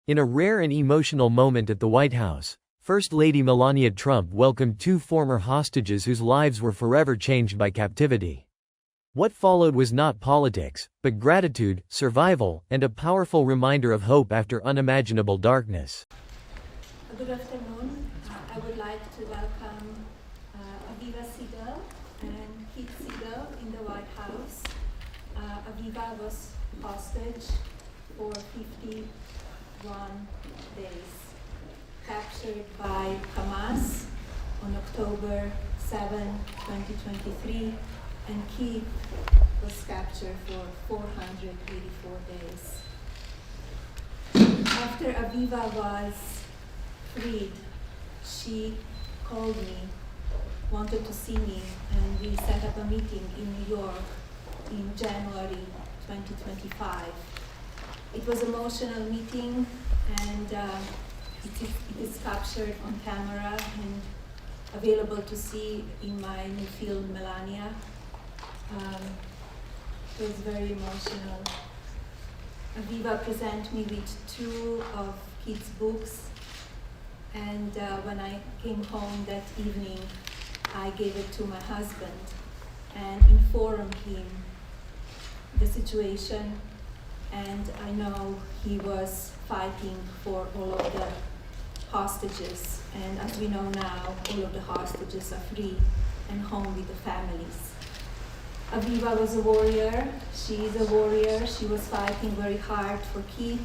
In a rare and emotional moment at the White House, First Lady Melania Trump welcomed two former hostages whose lives were forever changed by captivity. What followed was not politics, but gratitude, survival, and a powerful reminder of hope after unimaginable darkness. Good afternoon. I would like to welcome Aviva Siegel and Keith Siegel in the White House. Aviva was hostage for 51 days, captured by Hamas on October 7, 2023, and Keith was captured for 484 days. After Aviva was freed, she called me, wanted to see me, and we set up a meeting in New York in January 2025. It was an emotional meeting, and it is captured on camera and available to see in my new film, Melania. It was very emotional. Aviva presented me with two of Keith's books, and when I came home that evening, I gave it to my husband and informed him the situation, and I know he was fighting for all of the hostages, and as we know now, all of the hostages are free and home with the families. Aviva was a warrior. She is a warrior. She was fighting very hard for Keith,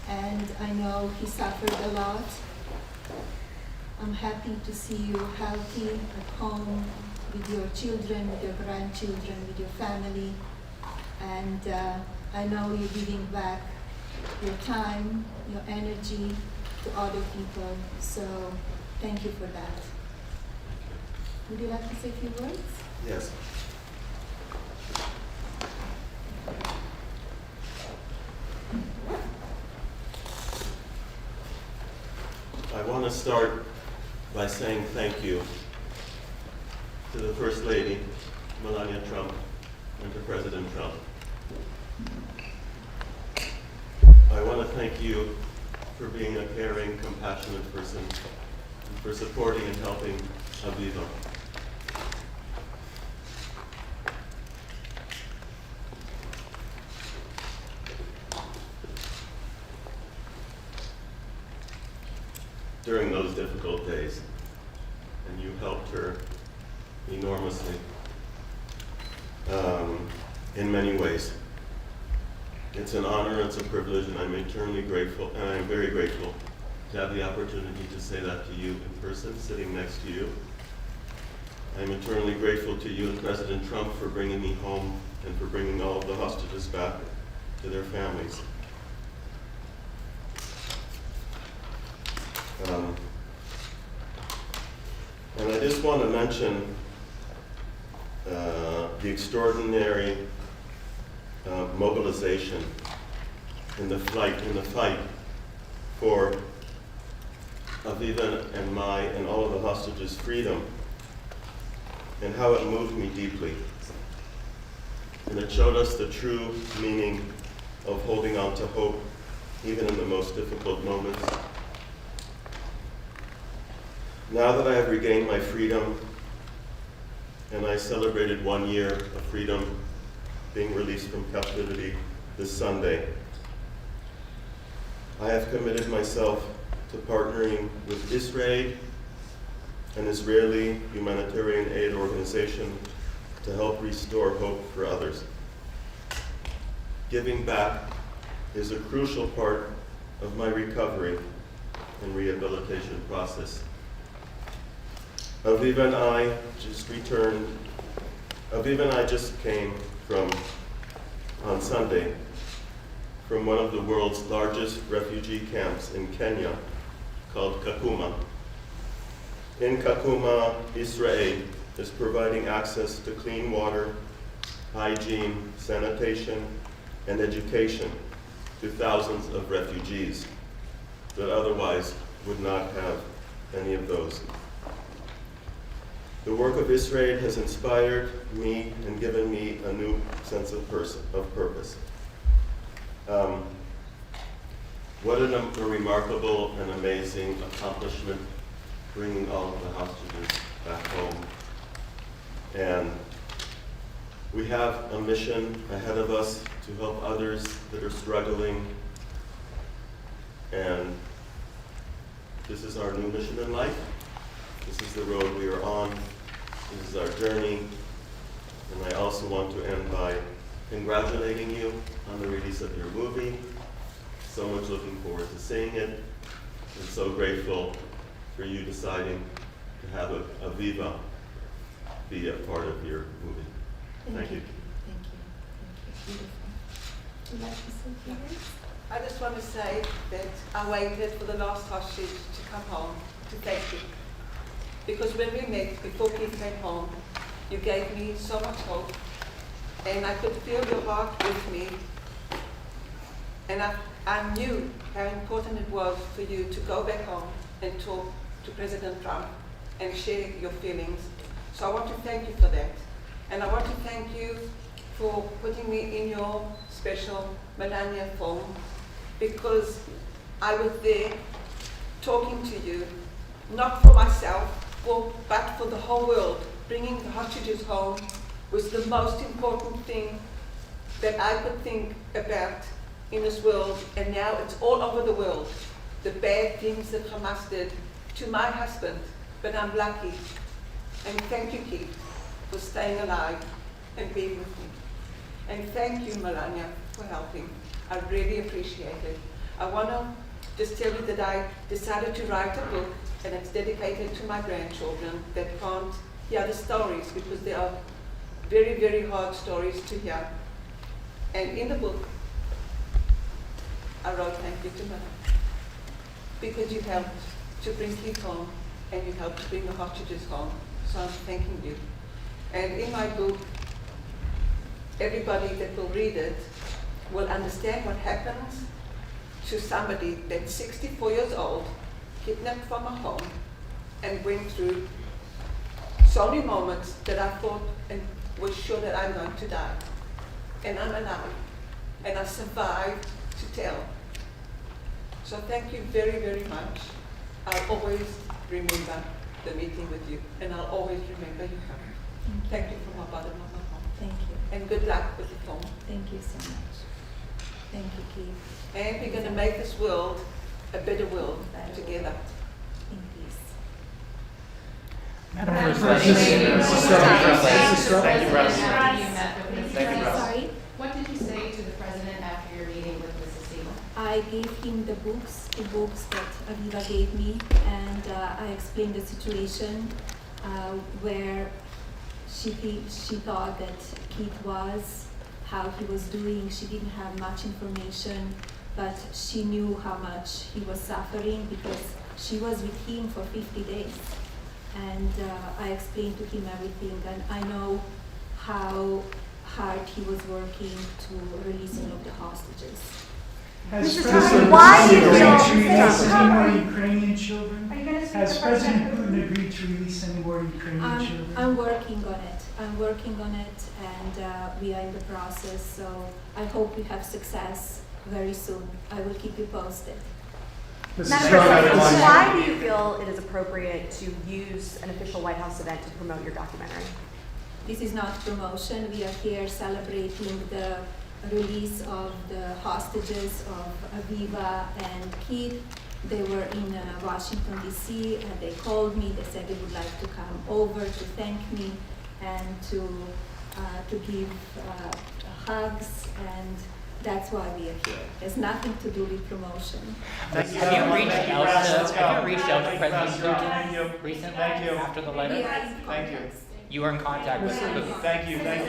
and I know he suffered a lot. I'm happy to see you healthy at home with your children, with your grandchildren, with your family, and I know you're giving back your time, your energy to other people, so thank you for that. Would you like to say a few words? Yes. I want to start by saying thank you to the First Lady, Melania Trump, and to President Trump. I want to thank you for being a caring, compassionate person, and for supporting and helping Aviva. During those difficult days, and you helped her enormously in many ways. It's an honor, it's a privilege, and I'm eternally grateful, and I'm very grateful to have the opportunity to say that to you in person, sitting next to you. I'm eternally grateful to you and President Trump for bringing me home and for bringing all of the hostages back to their families. And I just want to mention the extraordinary mobilization in the fight for Aviva and and all of the hostages' freedom, and how it moved me deeply. And it showed us the true meaning of holding on to hope, even in the most difficult moments. Now that I have regained my freedom, and I celebrated 1 year of freedom, being released from captivity this Sunday, I have committed myself to partnering with Israel, an Israeli humanitarian aid organization, to help restore hope for others. Giving back is a crucial part of my recovery and rehabilitation process. Aviva and I just came on Sunday, from one of the world's largest refugee camps in Kenya, called Kakuma. In Kakuma, Israel is providing access to clean water, hygiene, sanitation, and education to thousands of refugees that otherwise would not have any of those. The work of Israel has inspired me and given me a new sense of purpose. What a remarkable and amazing accomplishment, bringing all of the hostages back home. And we have a mission ahead of us to help others that are struggling. And this is our new mission in life. This is the road we are on. This is our journey. And I also want to end by congratulating you on the release of your movie. So much looking forward to seeing it. I'm so grateful for you deciding to have Aviva be a part of your movie. Thank you. Thank you. Beautiful. Would you like to say a few words? I just want to say that I waited for the last hostage to come home to thank you. Because when we met, before Keith came home, you gave me so much hope. And I could feel your heart with me. And I knew how important it was for you to go back home and talk to President Trump and share your feelings. So I want to thank you for that. And I want to thank you for putting me in your special Melania film, because I was there talking to you, not for myself, but for the whole world. Bringing the hostages home was the most important thing that I could think about in this world, and now it's all over the world. The bad things that Hamas did to my husband, but I'm lucky. And thank you, Keith, for staying alive and being with me. And thank you, Melania, for helping. I really appreciate it. I want to just tell you that I decided to write a book, and it's dedicated to my grandchildren that can't hear the stories, because they are very, very hard stories to hear. And in the book, I wrote thank you to Melania, because you helped to bring Keith home, and you helped to bring the hostages home. So I'm thanking you. And in my book, everybody that will read it will understand what happens to somebody that's 64 years old, kidnapped from a home, and went through so many moments that I thought and was sure that I'm going to die. And I'm alive. And I survived to tell. So thank you very, very much. I'll always remember the meeting with you, and I'll always remember you coming. Thank you from my bottom of my heart. Thank you. And good luck with the film. Thank you so much. Thank you, Keith. And we're going to make this world a better world together. In peace. Madam President. Thank you, President. Sorry? What did you say to the president after your meeting with Mrs. Siegel? I gave him the books that Aviva gave me, and I explained the situation where she thought that Keith was, how he was doing. She didn't have much information, but she knew how much he was suffering because she was with him for 50 days. And I explained to him everything, and I know how hard he was working to release all of the hostages. Why do you release any more Ukrainian children? Has President Putin agreed to release any more Ukrainian children? I'm working on it. And we are in the process. So I hope we have success very soon. I will keep you posted. Madam President, why do you feel it is appropriate to use an official White House event to promote your documentary? This is not promotion. We are here celebrating the release of the hostages of Aviva and Keith. They were in Washington, D.C., and they called me. They said they would like to come over to thank me and to give hugs, and that's why we are here. There's nothing to do with promotion. Have you reached out to President Putin recently after the letter? We are in Thank you. contact. You were in contact with Putin. Thank you. There's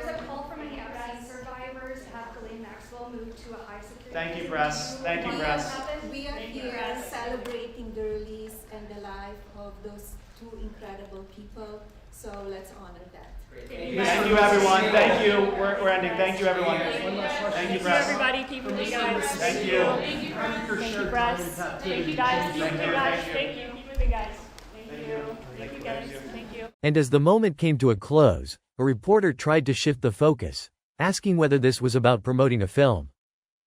a call from an absence survivors to have Ghislaine Maxwell moved to a high security. Thank you, press. Thank you, press. We are here celebrating the release and the life of those two incredible people, so let's honor that. Thank you, everyone. Thank you. We're ending. Thank you, everyone. Thank you, press. Everybody, keep moving, guys. Thank you. Thank you, press. Thank you, guys. Keep moving, guys. Thank you. Keep moving, guys. Thank you. Thank you, guys. Thank you. And as the moment came to a close, a reporter tried to shift the focus, asking whether this was about promoting a film.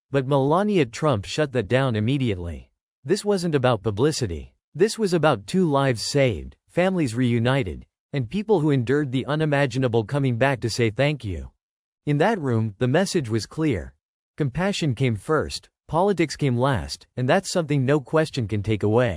But Melania Trump shut that down immediately. This wasn't about publicity. This was about 2 lives saved, families reunited, and people who endured the unimaginable coming back to say thank you. In that room, the message was clear. Compassion came first, politics came last, and that's something no question can take away.